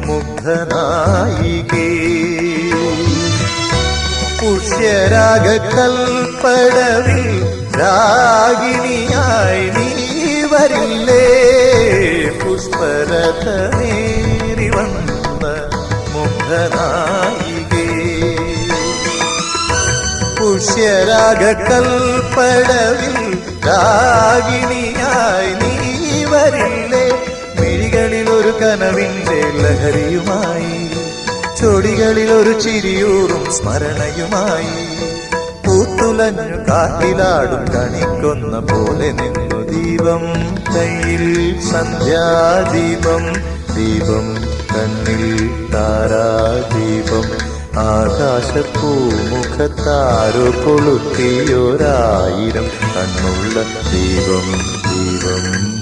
മുഗ്ധനായികേ. പുഷ്യരാഗക്കൽപ്പടവിൽ രാഗിണിയായി നീ വരില്ലേ? പുഷ്പരഥമേറി വന്ന മുഗ്ധനായികേ. പുഷ്യരാഗക്കൽപ്പടവിൽ രാഗിണിയായി നീ വരില്ലേ? മിഴികളിൽ ഒരു കനവിന്റെ ലഹരിയുമായി, ചൊടികളിൽ ഒരു ചിരിയൂറും സ്മരണയുമായി, പൂത്തുലഞ്ഞു കാട്ടിലാടും കണിക്കൊന്ന പോലെ നിന്നു ദീപം കയ്യിൽ സന്ധ്യാദീപം, ദീപം കണ്ണിൽ താരാദീപം, ആകാശപ്പൂമുഖത്താരോ കൊളുത്തിയൊരായിരം കണ്ണുള്ള ദീപം, ദീപം.